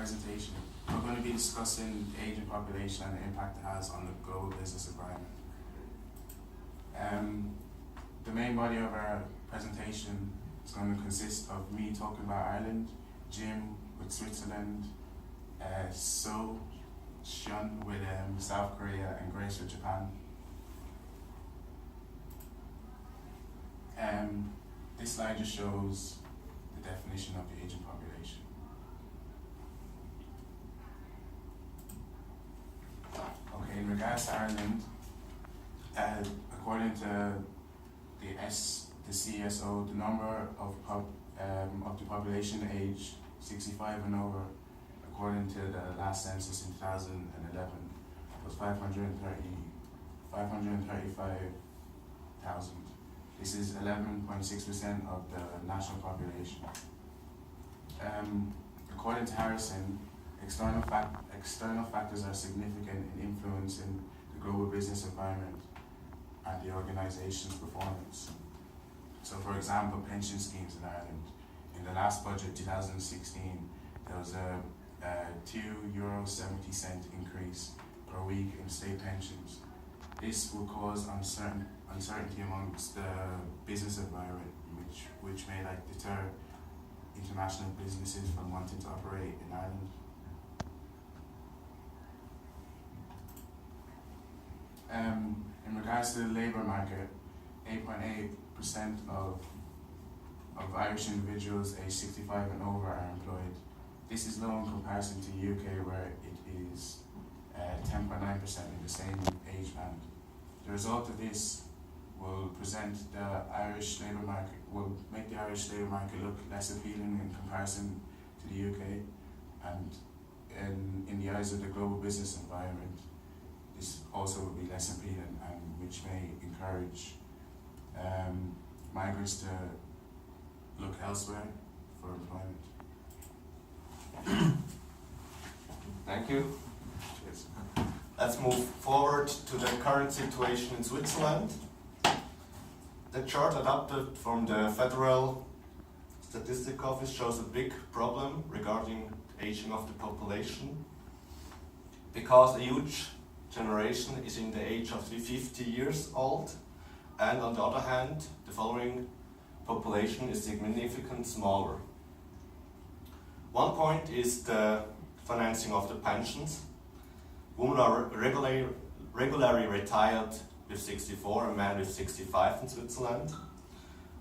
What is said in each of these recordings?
presentation, we're going to be discussing the aging population and the impact it has on the global business environment. The main body of our presentation is going to consist of me talking about Ireland, Jim with Switzerland, So, Shun with South Korea, and Grace with Japan. This slide just shows the definition of the aging population. Okay, in regards to Ireland, according to the CSO, the number of the population age 65 and over, according to the last census in 2011, was 535,000. This is 11.6% of the national population. According to Harrison, external factors are significant in influencing the global business environment and the organization's performance. So, for example, pension schemes in Ireland. In the last budget, 2016, there was a €2.70 increase per week in state pensions. This will cause uncertainty amongst the business environment, which may deter international businesses from wanting to operate in Ireland. In regards to the labour market, 8.8% of Irish individuals aged 65 and over are employed. This is low in comparison to the UK, where it is 10.9% in the same age band. The result of this will make the Irish labour market look less appealing in comparison to the UK, and in the eyes of the global business environment, this also will be less appealing, and which may encourage migrants to look elsewhere for employment. Thank you. Cheers. Let's move forward to the current situation in Switzerland. The chart adapted from the Federal Statistics Office shows a big problem regarding the aging of the population, because a huge generation is in the age of 50 years old, and on the other hand, the following population is significantly smaller. One point is the financing of the pensions. Women are regularly retired with 64 and men with 65 in Switzerland.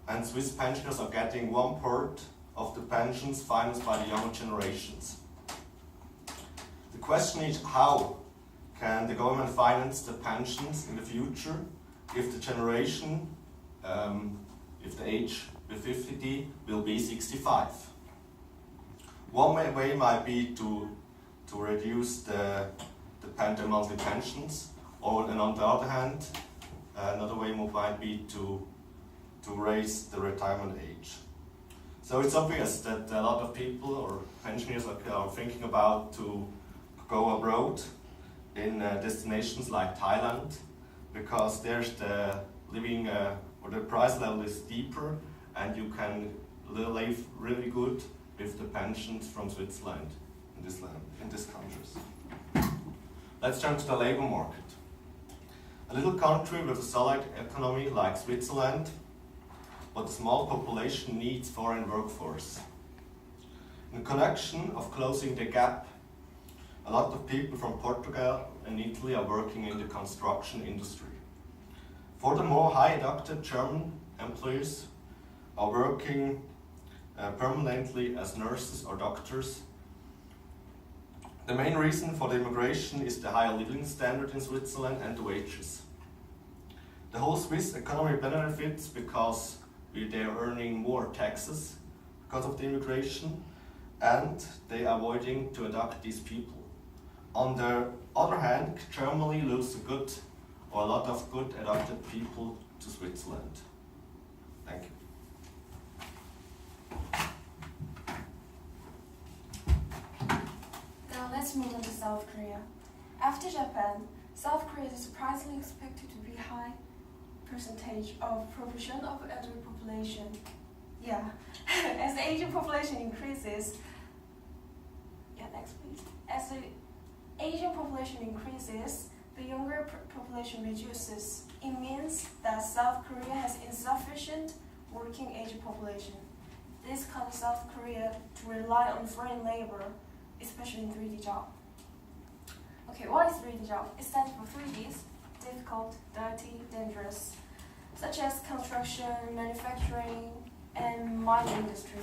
And Swiss pensioners are getting 1/3 of the pensions financed by the younger generations. The question is, how can the government finance the pensions in the future if the generation, if the age with 50 will be 65? One way might be to reduce the monthly pensions, or on the other hand, another way might be to raise the retirement age. So it's obvious that a lot of people or pensioners are thinking about to go abroad in destinations like Thailand, because there's the living or the price level is deeper, and you can live really good with the pensions from Switzerland in these countries. Let's turn to the labor market. A little country with a solid economy like Switzerland, but a small population needs foreign workforce. In connection of closing the gap, a lot of people from Portugal and Italy are working in the construction industry. Furthermore, high-educated German employees are working permanently as nurses or doctors. The main reason for the immigration is the higher living standard in Switzerland and the wages. The whole Swiss economy benefits because they are earning more taxes because of the immigration, and they are avoiding to adopt these people. On the other hand, Germany loses a lot of good adopted people to Switzerland. Thank you. Now let's move on to South Korea. After Japan, South Korea is surprisingly expected to be high percentage of proportion of elderly population. Yeah, as the Asian population increases. Yeah, next Next, please. As the Asian population increases, the younger population reduces. It means that South Korea has insufficient working age population. This causes South Korea to rely on foreign labor, especially in 3D job. Okay, what is 3D job? It stands for 3Ds, difficult, dirty, dangerous, such as construction, manufacturing, and mining industry,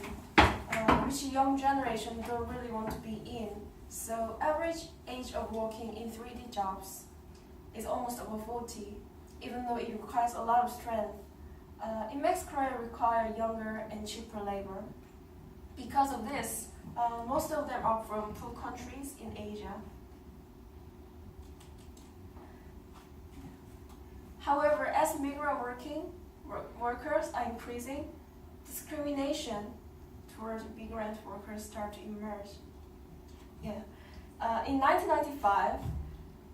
which young generation don't really want to be in. So average age of working in 3D jobs is almost over 40, even though it requires a lot of strength. It makes Korea require younger and cheaper labor. Because of this, most of them are from poor countries in Asia. However, as migrant workers are increasing, discrimination towards migrant workers start to emerge. In 1995,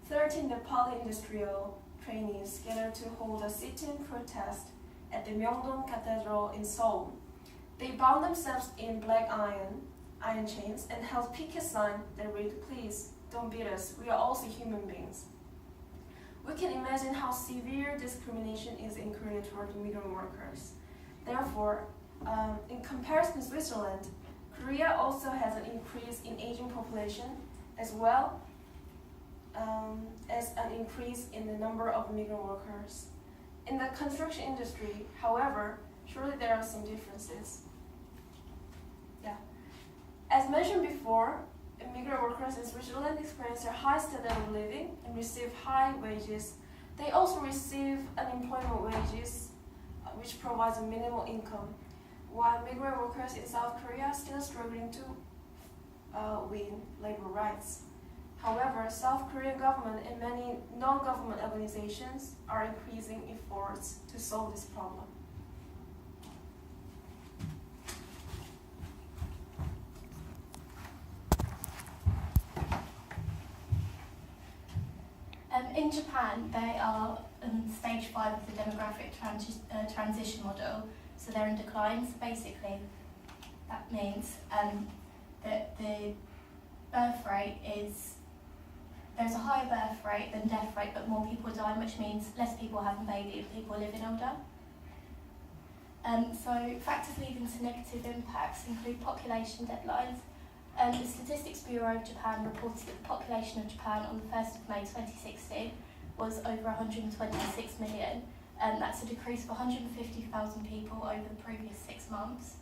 13 Nepali industrial trainees gathered to hold a sit-in protest at the Myeongdong Cathedral in Seoul. They bound themselves in black iron chains, and held picket signs that read, "Please, don't beat us, we are also human beings." We can imagine how severe discrimination is in Korea toward migrant workers. Therefore, in comparison to Switzerland, Korea also has an increase in aging population, as well as an increase in the number of migrant workers. In the construction industry, however, surely there are some differences. As mentioned before, immigrant workers in Switzerland experience a high standard of living and receive high wages. They also receive unemployment wages, which provides a minimal income, while migrant workers in South Korea are still struggling to win labor rights. However, South Korean government and many non-government organizations are increasing efforts to solve this problem. In Japan, they are in stage 5 of the demographic transition model, so they're in decline. So basically, that means that the birth rate there's a higher birth rate than death rate, but more people die, which means less people having babies, people living older. So factors leading to negative impacts include population deadlines. The Statistics Bureau of Japan reported that the population of Japan on the 1st of May 2016 was over 126 million, and that's a decrease of 150,000 people over the previous 6 months.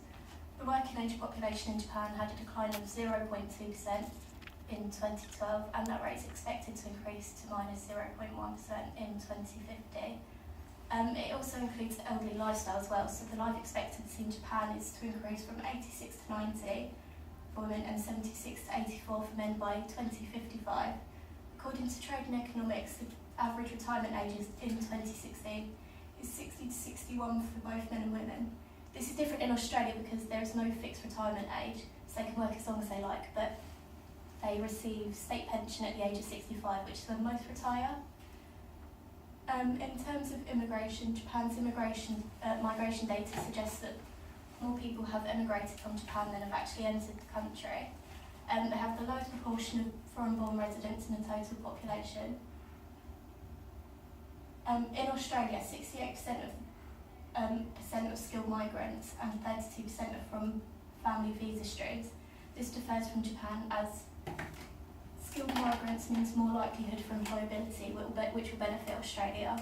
The working age population in Japan had a decline of 0.2% in 2012, and that rate is expected to increase to minus 0.1% in 2050. It also includes elderly lifestyle as well, so the life expectancy in Japan is to increase from 86 to 90 for women and 76 to 84 for men by 2055. According to Trade and Economics, the average retirement age in 2016 is 60 to 61 for both men and women. This is different in Australia because there is no fixed retirement age, so they can work as long as they like, but they receive state pension at the age of 65, which is when most retire. In terms of immigration, Japan's migration data suggests that more people have emigrated from Japan than have actually entered the country. They have the lowest proportion of foreign-born residents in the total population. In Australia, 68% of skilled migrants and 32% are from family visa streams. This differs from Japan as skilled migrants means more likelihood for employability, which will benefit Australia.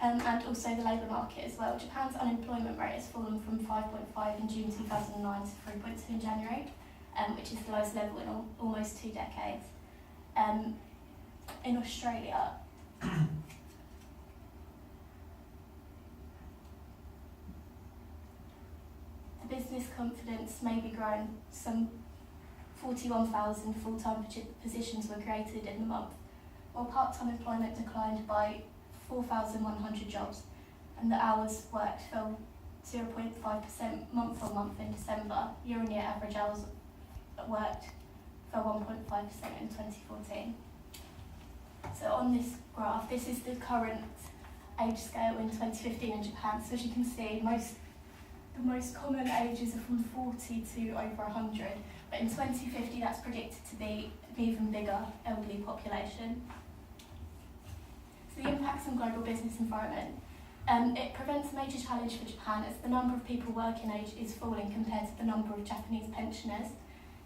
And also the labour market as well. Japan's unemployment rate has fallen from 5.5 in June 2009 to 3.2 in January, which is the lowest level in almost 2 decades. In Australia, the business confidence may be growing. Some 41,000 full-time positions were created in the month, while part-time employment declined by 4,100 jobs, and the hours worked fell 0.5% month on month in December. Year-on-year average hours worked fell 1.5% in 2014. So on this graph, this is the current age scale in 2015 in Japan. So as you can see, the the most common ages are from 40 to over 100, but in 2050 that's predicted to be an even bigger elderly population. So the impacts on global business environment. It presents a major challenge for Japan as the number of people working age is falling compared to the number of Japanese pensioners.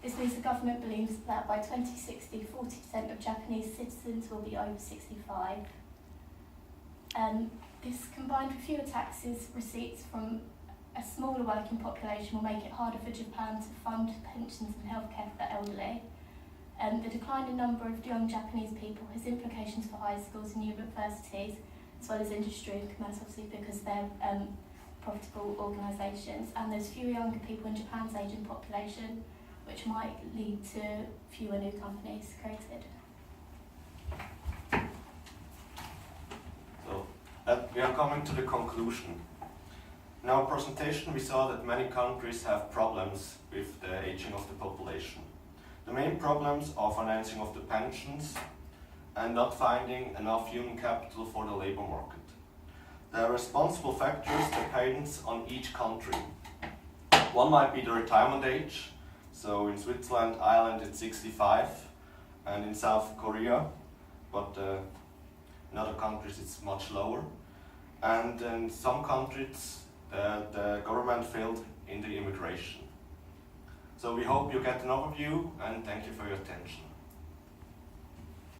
This means the government believes that by 2060, 40% of Japanese citizens will be over 65. This, combined with fewer taxes receipts from a smaller working population, will make it harder for Japan to fund pensions and healthcare for the elderly. The decline in number of young Japanese people has implications for high schools and universities, as well as industry and commerce, obviously, because they're profitable organisations. And there's fewer younger people in Japan's ageing population, which might lead to fewer new companies created. So, we are coming to the conclusion. In our presentation, we saw that many countries have problems with the aging of the population. The main problems are financing of the pensions and not finding enough human capital for the labour market. The responsible factors depend on each country. One might be the retirement age. So in Switzerland, Ireland it's 65, and in South Korea, but in other countries it's much lower. And in some countries, the government failed in the immigration. So we hope you get an overview, and thank you for your attention.